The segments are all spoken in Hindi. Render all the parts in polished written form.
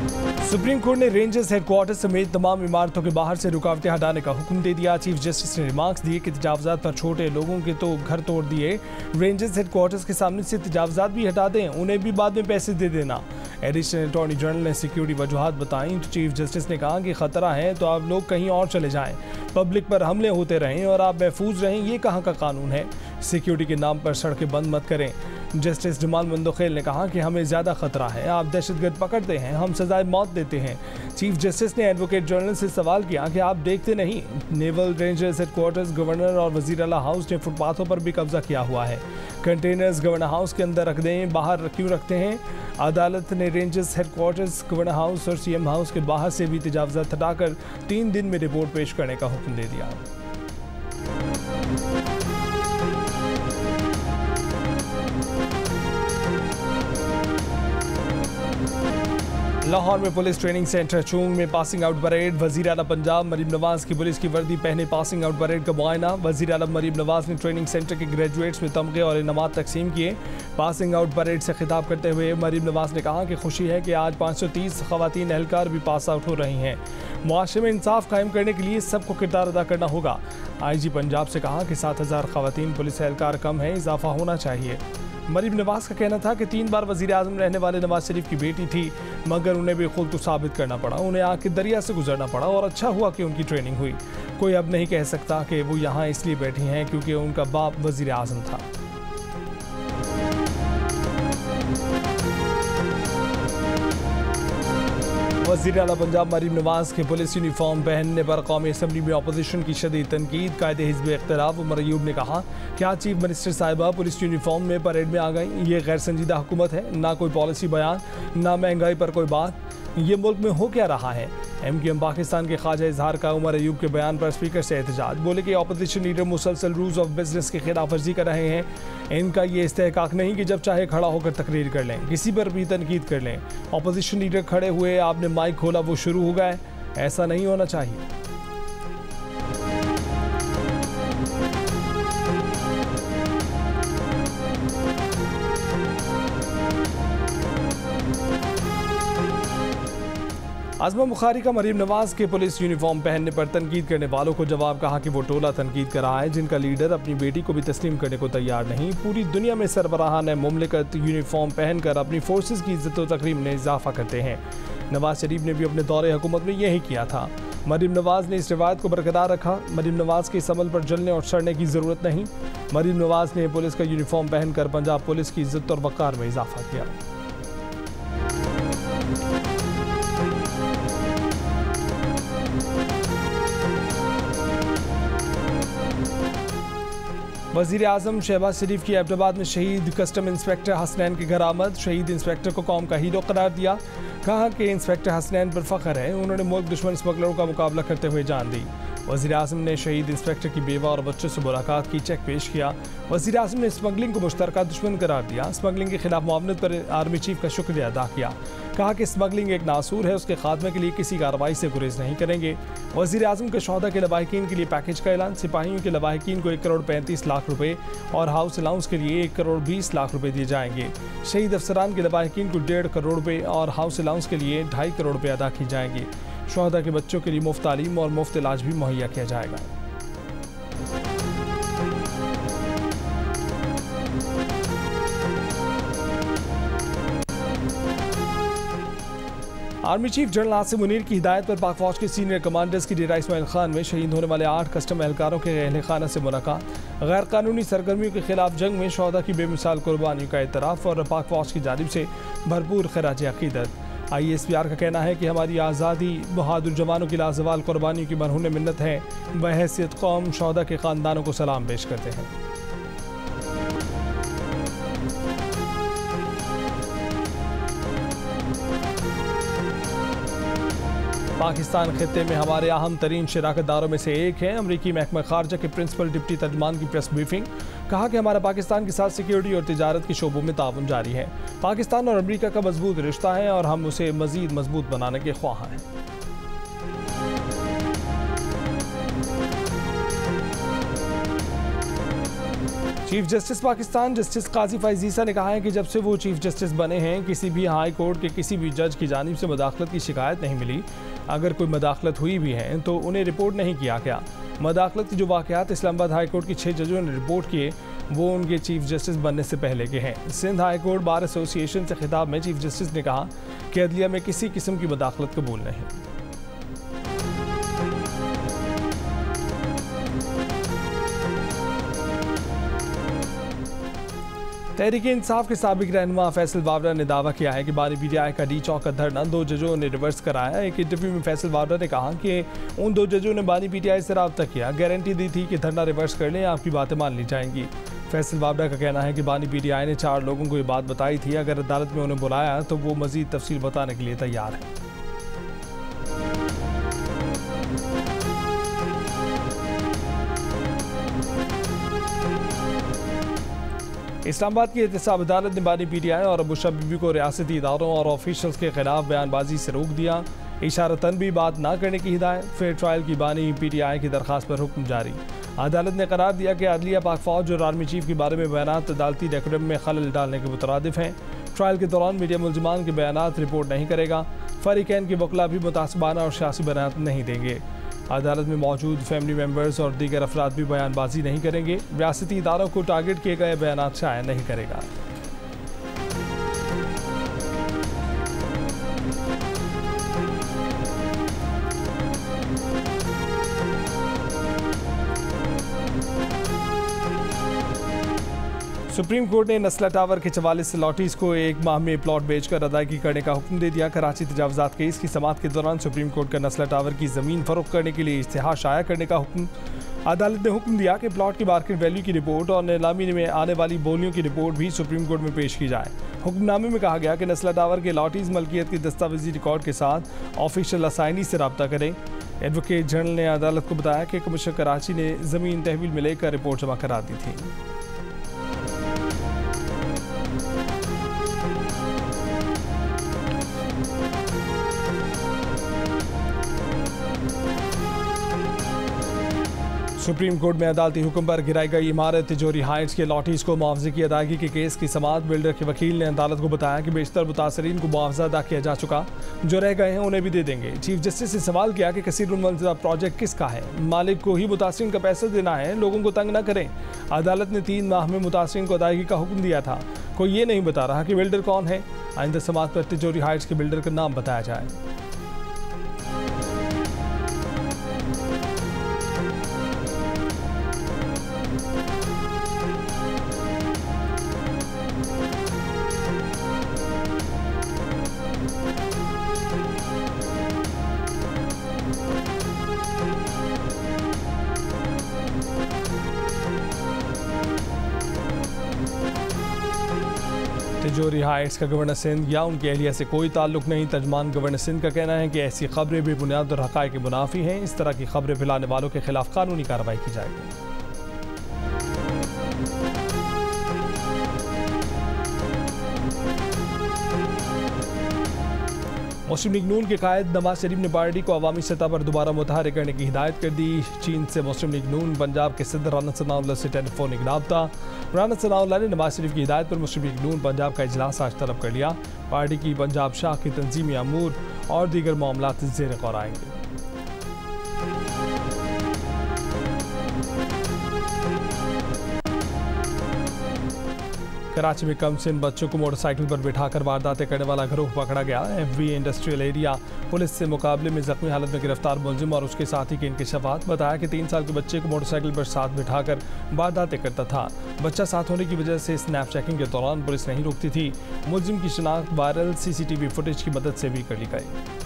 सुप्रीम कोर्ट ने रेंजर्स हेडक्वार्टर समेत तमाम इमारतों के बाहर से रुकावटें हटाने का हुक्म दे दिया। चीफ जस्टिस ने रिमार्क्स दिए कि तजावजात पर छोटे लोगों के तो घर तोड़ दिए, रेंजर्स हेडक्वार्टर्स के सामने से तजावजात भी हटा दें, उन्हें भी बाद में पैसे दे देना। एडिशनल अटॉर्नी जनरल ने सिक्योरिटी वजूहात बताई तो चीफ जस्टिस ने कहा कि खतरा है तो आप लोग कहीं और चले जाएं, पब्लिक पर हमले होते रहें और आप महफूज रहें, ये कहाँ का कानून है। सिक्योरिटी के नाम पर सड़कें बंद मत करें। जस्टिस जमाल मंदोखेल ने कहा कि हमें ज़्यादा खतरा है, आप दहशतगर्द पकड़ते हैं, हम सजाए मौत देते हैं। चीफ जस्टिस ने एडवोकेट जनरल से सवाल किया कि आप देखते नहीं, नेवल रेंजर्स हेडक्वार्टर्स, गवर्नर और वजीर आला हाउस ने फुटपाथों पर भी कब्जा किया हुआ है। कंटेनर्स गवर्नर हाउस के अंदर रख दें, बाहर क्यों रखते हैं। अदालत ने रेंजर्स हेडक्वार्टर्स, गवर्नर हाउस और सीएम हाउस के बाहर से भी तजावजात हटाकर 3 दिन में रिपोर्ट पेश करने का हुक्म दे दिया। लाहौर में पुलिस ट्रेनिंग सेंटर चूंग में पासिंग आउट परेड, वजीर आला पंजाब मरीम नवाज की पुलिस की वर्दी पहने पासिंग आउट परेड का मुआयना। वजीर आला मरीम नवाज ने ट्रेनिंग सेंटर के ग्रेजुएट्स में तमगे और इनामात तकसीम किए। पासिंग आउट परेड से खिताब करते हुए मरीम नवाज ने कहा कि खुशी है कि आज 530 खवातीन एहलकार भी पास आउट हो रही हैं। मुआशरे में इंसाफ कायम करने के लिए सबको किरदार अदा करना होगा। IG पंजाब से कहा कि 7000 खवातीन पुलिस एहलकार कम है, इजाफा होना चाहिए। मरीम नवाज का कहना था कि 3 बार वजीर आजम रहने वाले नवाज शरीफ की बेटी थी, मगर उन्हें भी खुद को साबित करना पड़ा, उन्हें आग के दरिया से गुजरना पड़ा और अच्छा हुआ कि उनकी ट्रेनिंग हुई। कोई अब नहीं कह सकता कि वो यहाँ इसलिए बैठी हैं क्योंकि उनका बाप वजीर आजम था। वज़ीर आला पंजाब मरीम नवाज के पुलिस यूनिफॉर्म पहनने पर कौमी असम्बली में अपोजिशन की शदीद तनकीद। कायदे हिज़्ब इख्तिलाफ उमर अयूब ने कहा क्या चीफ मिनिस्टर साहिबा पुलिस यूनिफॉर्म में परेड में आ गई, ये गैर संजीदा हुकूमत है, ना कोई पॉलिसी बयान, ना महंगाई पर कोई बात, ये मुल्क में हो क्या रहा है। MQM पाकिस्तान के ख्वाजा इजहार का उमर अयूब के बयान पर स्पीकर से एहतजाज, बोले कि अपोजिशन लीडर मुसलसल रूल्स ऑफ बिजनेस की खिलाफ वर्जी कर रहे हैं। इनका ये इस्तेहकाक नहीं कि जब चाहे खड़ा होकर तकरीर कर लें, किसी पर भी तनकीद कर लें। अपोजिशन लीडर खड़े हुए, आपने माइक खोला, वो शुरू हो गए, ऐसा नहीं होना चाहिए। आज़मा बुखारी का मरीम नवाज के पुलिस यूनिफॉर्म पहनने पर तनकीद करने वालों को जवाब, कहा कि वो टोला तनकीद कर रहा है जिनका लीडर अपनी बेटी को भी तस्लीम करने को तैयार नहीं। पूरी दुनिया में सरबराहान मुमलिकत यूनिफॉर्म पहनकर अपनी फोर्सेस की इज्जत व तकरीम में इजाफा करते हैं। नवाज शरीफ ने भी अपने दौरे हुकूमत में यही किया था। मरीम नवाज ने इस रिवायत को बरकरार रखा। मरीम नवाज के इस अमल पर जलने और सड़ने की ज़रूरत नहीं। मरीम नवाज ने पुलिस का यूनिफॉर्म पहनकर पंजाब पुलिस की इज्जत और वक़ार में इजाफा किया। वज़ीर आज़म शहबाज शरीफ की एबटाबाद में शहीद कस्टम इंस्पेक्टर हसनैन के घर आमद। शहीद इंस्पेक्टर को कौम का हीरो करार दिया। कहा कि इंस्पेक्टर हसनैन पर फ़ख्र है, उन्होंने मुल्क दुश्मन स्मगलरों का मुकाबला करते हुए जान दी। वज़ीर आज़म ने शहीद इंस्पेक्टर की बेवा और बच्चों से मुलाकात की, चेक पेश किया। वज़ीर आज़म ने स्मगलिंग को मुश्तरका दुश्मन करार दिया। स्मगलिंग के खिलाफ मुआवनत पर आर्मी चीफ का शुक्रिया अदा किया। कहा कि स्मगलिंग एक नासूर है, उसके खात्मे के लिए किसी कार्रवाई से गुरेज नहीं करेंगे। वज़ीर आज़म के शोहदा के लवाहिकीन के लिए पैकेज का ऐलान। सिपाहियों के लवाहिकीन को 1 करोड़ 35 लाख रुपये और हाउस अलाउंस के लिए 1 करोड़ 20 लाख रुपये दिए जाएंगे। शहीद अफसरान के लवाहिकीन को 1.5 करोड़ रुपये और हाउस अलाउंस के लिए 2.5 करोड़ रुपये अदा की जाएंगे। शोहदा के बच्चों के लिए मुफ्त तालीम और मुफ्त इलाज भी मुहैया किया जाएगा। Army chief general Asim Munir की हिदायत पर पाक फौज के सीनियर कमांडर्स की डेरा इस्माइल खान में शहीद होने वाले 8 कस्टम एहलकारों के अहल खाना से मुलाकात। गैर कानूनी सरगर्मियों के खिलाफ जंग में शोहदा की बेमिसाल कुर्बानियों का एतराफ़ और पाक फौज की जानिब से भरपूर खराज अक़ीदत। ISPR का कहना है कि हमारी आज़ादी बहादुर जवानों की लाजवाल कुर्बानियों की मरहून मिन्नत है। बहैसियत कौम शोहदा के ख़ानदानों को सलाम पेश करते हैं। पाकिस्तान खित्ते में हमारे अहम तरीन शराकतदारों में से एक है। अमरीकी महकमा खारजा के प्रिंसिपल डिप्टी तर्जमान की प्रेस ब्रीफिंग। कहा कि हमारा पाकिस्तान के साथ सिक्योरिटी और तिजारत के शोबों में ताउन जारी है। पाकिस्तान और अमरीका का मजबूत रिश्ता है और हम उसे मजीद मजबूत बनाने के ख्वाह हैं। चीफ जस्टिस पाकिस्तान जस्टिस काजी फैज़ ईसा ने कहा है कि जब से वो चीफ जस्टिस बने हैं किसी भी हाई कोर्ट के किसी भी जज की जानिब से मदाखलत की शिकायत नहीं मिली। अगर कोई मदाखलत हुई भी है तो उन्हें रिपोर्ट नहीं किया गया। मदाखलत के जो वाक़यात इस्लामाबाद हाई कोर्ट की 6 जजों ने रिपोर्ट किए वो उनके चीफ जस्टिस बनने से पहले के हैं। Sindh high court bar association से खिताब में चीफ जस्टिस ने कहा कि अदलिया में किसी किस्म की मदाखलत कबूल नहीं। तहरीक इंसाफ के साबिक रहनुमा फैसल वावरा ने दावा किया है कि बानी पीटीआई का डी चौक का धरना 2 जजों ने रिवर्स कराया। एक इंटरव्यू में फैसल वावरा ने कहा कि उन 2 जजों ने बानी पीटीआई से रब्ता किया, गारंटी दी थी कि धरना रिवर्स कर लें, आपकी बातें मान ली जाएंगी। फैसल वावरा का कहना है कि बानी पीटीआई ने 4 लोगों को ये बात बताई थी, अगर अदालत में उन्हें बुलाया तो वो मजीद तफसील बताने के लिए तैयार है। इस्लामाबाद की एहतसाब अदालत ने बानी पीटीआई और अबूशा बीबी को रियासती इदारों और ऑफिशल्स के खिलाफ बयानबाजी से रोक दिया। इशारतन भी बात ना करने की हिदायत। फेयर ट्रायल की बानी पीटीआई की दरख्वास्त पर हुक्म जारी। अदालत ने करार दिया कि अदलिया पाक फौज और आर्मी चीफ के बारे में बयानात अदालती डेकोरम में खलल डालने के मुतरादिफ हैं। ट्रायल के दौरान मीडिया मुलजमान के बयानात रिपोर्ट नहीं करेगा। फरीकैन के वकला भी मुतासिबाना और सियासी बयानात नहीं देंगे। अदालत में मौजूद फैमिली मेम्बर्स और दीगर अफराद भी बयानबाजी नहीं करेंगे। रियासती इदारों को टारगेट किए गए बयानात शाया नहीं करेगा। सुप्रीम कोर्ट ने नस्ला टावर के 44 लॉटीज को 1 माह में प्लॉट बेचकर अदायगी करने का हुक्म दे दिया। कराची तजावुजात केस की समाअत के दौरान सुप्रीम कोर्ट का नस्ला टावर की ज़मीन फरोख्त करने के लिए इश्तिहार शाया करने का हुक्म। अदालत ने हुक्म दिया कि प्लॉट की मार्केट वैल्यू की रिपोर्ट और नीलामी में आने वाली बोलियों की रिपोर्ट भी सुप्रीम कोर्ट में पेश की जाए। हुक्मनामे में कहा गया कि नस्ला टावर के लॉटीज मलकियत के दस्तावेजी रिकॉर्ड के साथ ऑफिशियल असाइनी से रब्ता करें। एडवोकेट जनरल ने अदालत को बताया कि कमिश्नर कराची ने ज़मीन तहवील में लेकर रिपोर्ट जमा करा दी थी। सुप्रीम कोर्ट में अदालती हुक्म पर गिराई गई इमारत तिजोरी हाइट्स के लॉटीज को मुआवजे की अदायगी के केस की समाअत। बिल्डर के वकील ने अदालत को बताया कि बेशतर मुतासरीन को मुआवजा अदा किया जा चुका, जो रह गए हैं उन्हें भी दे देंगे। चीफ जस्टिस से सवाल किया कि कसीरुल मंज़िला प्रोजेक्ट किसका है, मालिक को ही मुतासरीन का पैसा देना है, लोगों को तंग न करें। अदालत ने 3 माह में मुतासरीन को अदायगी का हुक्म दिया था। कोई ये नहीं बता रहा कि बिल्डर कौन है। आइंदा समाअत पर तिजोरी हाइट्स के बिल्डर का नाम बताया जाए। तिजोरी हाइट्स का गवर्नर सिंध या उनकी एहलिया से कोई ताल्लुक नहीं। तर्जमान गवर्नर सिंध का कहना है कि ऐसी खबरें बेबुनियाद और हक़ाइक़ के मुनाफी हैं। इस तरह की खबरें फैलाने वालों के खिलाफ कानूनी कार्रवाई की जाएगी। मुस्लिम लीग नून के कायद नवाज शरीफ ने पार्टी को अवामी सतह पर दोबारा मुतहरिक करने की हिदायत कर दी। चीन से मुस्लिम लीग नून पंजाब के सदर राना सनाउल्लाह से टेलीफोनिक रब्ता। राना सनाउल्लाह ने नवाज शरीफ की हिदायत पर मुस्लिम लीग नून पंजाब का इजलास आज तलब कर लिया। पार्टी की पंजाब शाह की तंजीमी अमूर और दीगर मामलात ज़ेर गौर आएंगे। कराची में कम सिन बच्चों को मोटरसाइकिल पर बिठाकर वारदातें करने वाला गिरोह पकड़ा गया। एफबी इंडस्ट्रियल एरिया पुलिस से मुकाबले में जख्मी हालत में गिरफ्तार मुलजिम और उसके साथी के इंकशाफात। बताया कि 3 साल के बच्चे को मोटरसाइकिल पर साथ बिठाकर वारदातें करता था। बच्चा साथ होने की वजह से स्नैप चेकिंग के दौरान पुलिस नहीं रोकती थी। मुलजिम की शिनाख्त वायरल CCTV फुटेज की मदद से भी कर ली गई।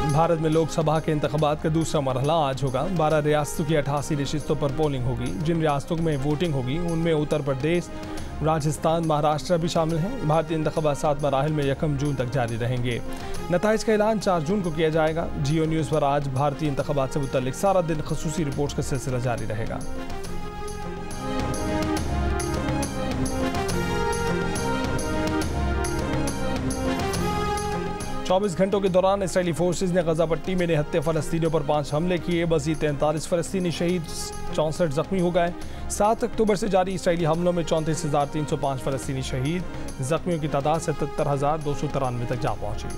भारत में लोकसभा के इंतखाबात का दूसरा मरहला आज होगा। 12 रियासतों की 88 नशिस्तों पर पोलिंग होगी। जिन रियासतों में वोटिंग होगी उनमें उत्तर प्रदेश, राजस्थान, महाराष्ट्र भी शामिल हैं। भारतीय इंतखाबात 7 मराहिल में 1 जून तक जारी रहेंगे। नताइज का ऐलान 4 जून को किया जाएगा। जियो न्यूज़ पर आज भारतीय इंतखाबात से मुतल्लिक सारा दिन खसूसी रिपोर्ट्स का सिलसिला जारी रहेगा। 24 घंटों के दौरान इसराइली फोर्सेज ने गजा पट्टी में निहत्ते फ़लस्तीनियों पर 5 हमले किए। मज़ीद 43 फ़लस्तीनी शहीद, 64 जख्मी हो गए। 7 अक्टूबर से जारी इसराइली हमलों में 34,305 फ़लस्तीनी शहीद, जख्मियों की तादाद 77,293 तक जा पहुंची।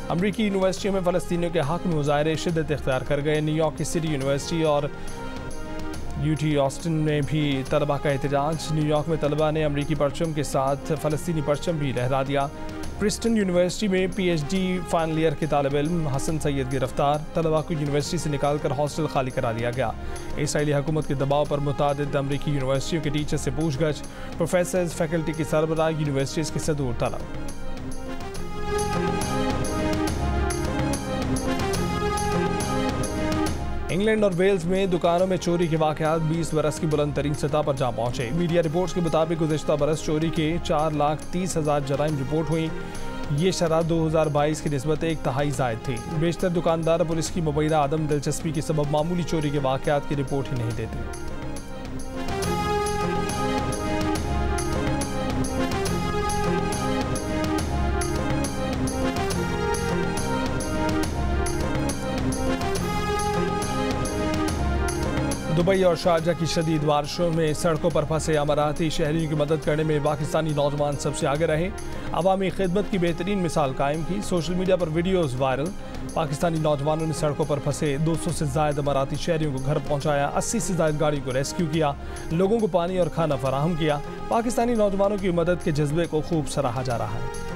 अमरीकी यूनिवर्सिटियों में फ़लस्तीनियों के हक़ में मुज़ाहरे शिद्दत इख्तियार कर गए। न्यूयॉर्क की सिटी यूनिवर्सिटी और यूटी ऑस्टिन में भी तलबा का एहतजाज। न्यूयॉर्क में तलबा ने अमरीकी परचम के साथ फ़लस्तीनी परचम भी लहरा दिया। प्रिस्टन यूनिवर्सिटी में PhD फाइनल ईयर के तालिब इल्म हसन सैयद गिरफ्तार। तलबा को यूनिवर्सिटी से निकालकर हॉस्टल खाली करा दिया गया। इसराइली हुकूमत के दबाव पर मुतादिद अमरीकी यूनिवर्सिटियों के टीचर से पूछगछ। प्रोफेसर्स, फैकल्टी की सरबराह, यूनिवर्सिटीज़ के सदूर तलब। इंग्लैंड और वेल्स में दुकानों में चोरी के वाक़यात 20 बरस की बुलंद तरीन सतह पर जा पहुँचे। मीडिया रिपोर्ट्स के मुताबिक गुज़िश्ता बरस चोरी के 4,30,000 जराइम रिपोर्ट हुई। ये शरह 2022 की निस्बत 1/3 ज़ायद थी। बेशतर दुकानदार पुलिस की मुबैना आदम दिलचस्पी के सबब मामूली चोरी के वाक़यात की रिपोर्ट ही नहीं देते। दुबई और शारजा की शदीद बारिशों में सड़कों पर फंसे अमाराती शहरियों की मदद करने में पाकिस्तानी नौजवान सबसे आगे रहे। अवामी खिदमत की बेहतरीन मिसाल कायम की। सोशल मीडिया पर वीडियोज़ वायरल। पाकिस्तानी नौजवानों ने सड़कों पर फंसे 200 से ज़ायद अमाराती शहरियों को घर पहुँचाया। 80 से ज़ायद गाड़ियों को रेस्क्यू किया। लोगों को पानी और खाना फराहम किया। पाकिस्तानी नौजवानों की मदद के जज्बे को खूब सराहा जा रहा है।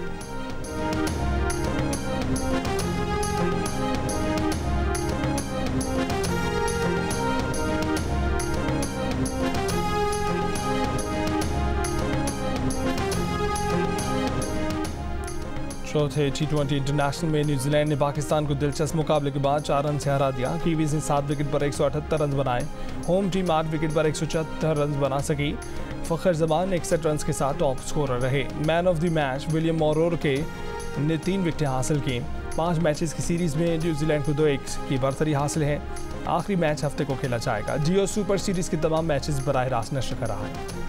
चौथे T20 इंटरनेशनल में न्यूजीलैंड ने पाकिस्तान को दिलचस्प मुकाबले के बाद 4 रन से हरा दिया। कीवीज ने 7 विकेट पर 178 रन बनाए। होम टीम 8 विकेट पर 174 रन बना सकी। फ़खर जमान 61 रन के साथ टॉप स्कोरर रहे। Man of the match William O'Rourke ने 3 विकेटें हासिल की। 5 मैचेस की सीरीज़ में न्यूजीलैंड को 2-1 की बरतरी हासिल है। आखिरी मैच हफ्ते को खेला जाएगा। जियो सुपर सीरीज़ के तमाम मैचेस बराह रास्त नशर कर रहा है।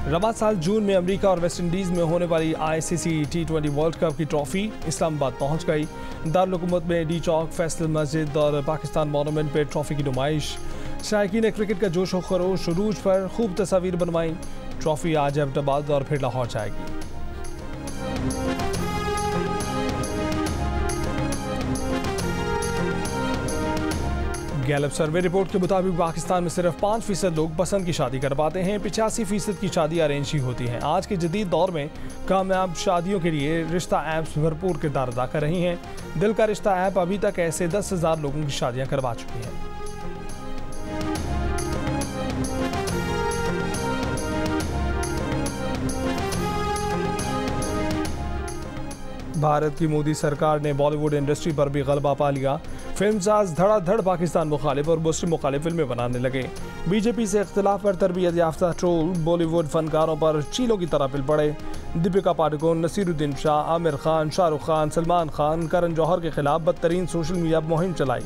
रवा साल जून में अमेरिका और वेस्ट इंडीज़ में होने वाली ICC T20 वर्ल्ड कप की ट्रॉफी इस्लामाबाद पहुंच गई। दारुल हुकूमत में डी चौक, फैसल मस्जिद और पाकिस्तान मॉन्यूमेंट पर ट्रॉफी की नुमाइश। शायकीन ने क्रिकेट का जोश व खरोश उरूज पर खूब तस्वीर बनवाई। ट्रॉफी आज अहमदाबाद और फिर लाहौर जाएगी। गैलप सर्वे रिपोर्ट के मुताबिक पाकिस्तान में सिर्फ 5% लोग पसंद की शादी कर पाते हैं। 85% की शादी अरेंज ही होती हैं। आज के जदीद दौर में कामयाब शादियों के लिए रिश्ता ऐप्स भरपूर किरदार अदा कर रही हैं। दिल का रिश्ता ऐप अभी तक ऐसे 10,000 लोगों की शादियां करवा चुकी है। भारत की मोदी सरकार ने बॉलीवुड इंडस्ट्री पर भी गलबा पा लिया। फिल्मसाज धड़ाधड़ पाकिस्तान मुखालिफ और मुस्लिम मुखालिफ फिल्में बनाने लगे। बीजेपी से इख्तिलाफ पर तरबियत याफ्ता ट्रोल बॉलीवुड फनकारों पर चीलों की तरह पिल पड़े। दीपिका पादुकोण, नसीरुद्दीन शाह, आमिर खान, शाहरुख खान, सलमान खान, करण जौहर के खिलाफ बदतरीन सोशल मीडिया मुहिम चलाई।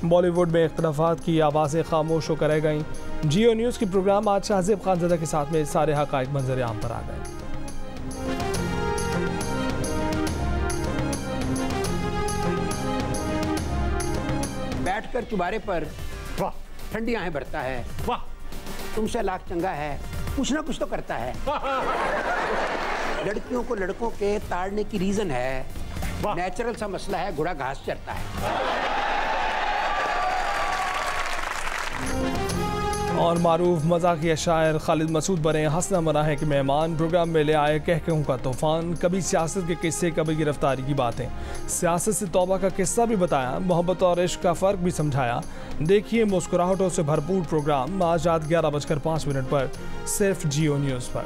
बॉलीवुड में इख्तिलाफात की आवाज़ें खामोश होकर रह गईं। जियो न्यूज़ के प्रोग्राम आज शाहजेब खानज़ादा के साथ में सारे हक़ाइक़ मंजर आम पर आ गए। बैठकर तुम्हारे पर वाह ठंडी आहें भरता है, वाह तुमसे लाख चंगा है, कुछ ना कुछ तो करता है। लड़कियों को लड़कों के ताड़ने की रीजन है, नेचुरल सा मसला है, घोड़ा घास चरता है। और मारूफ मजाकिया शायर खालिद मसूद बने हंसना मना है कि मेहमान प्रोग्राम में ले आए कहकहों का तूफान। कभी सियासत के किस्से, कभी गिरफ्तारी की बातें। सियासत से तौबा का किस्सा भी बताया, मोहब्बत और इश्क का फ़र्क भी समझाया। देखिए मुस्कुराहटों से भरपूर प्रोग्राम आज रात 11:05 पर सिर्फ जियो न्यूज़ पर।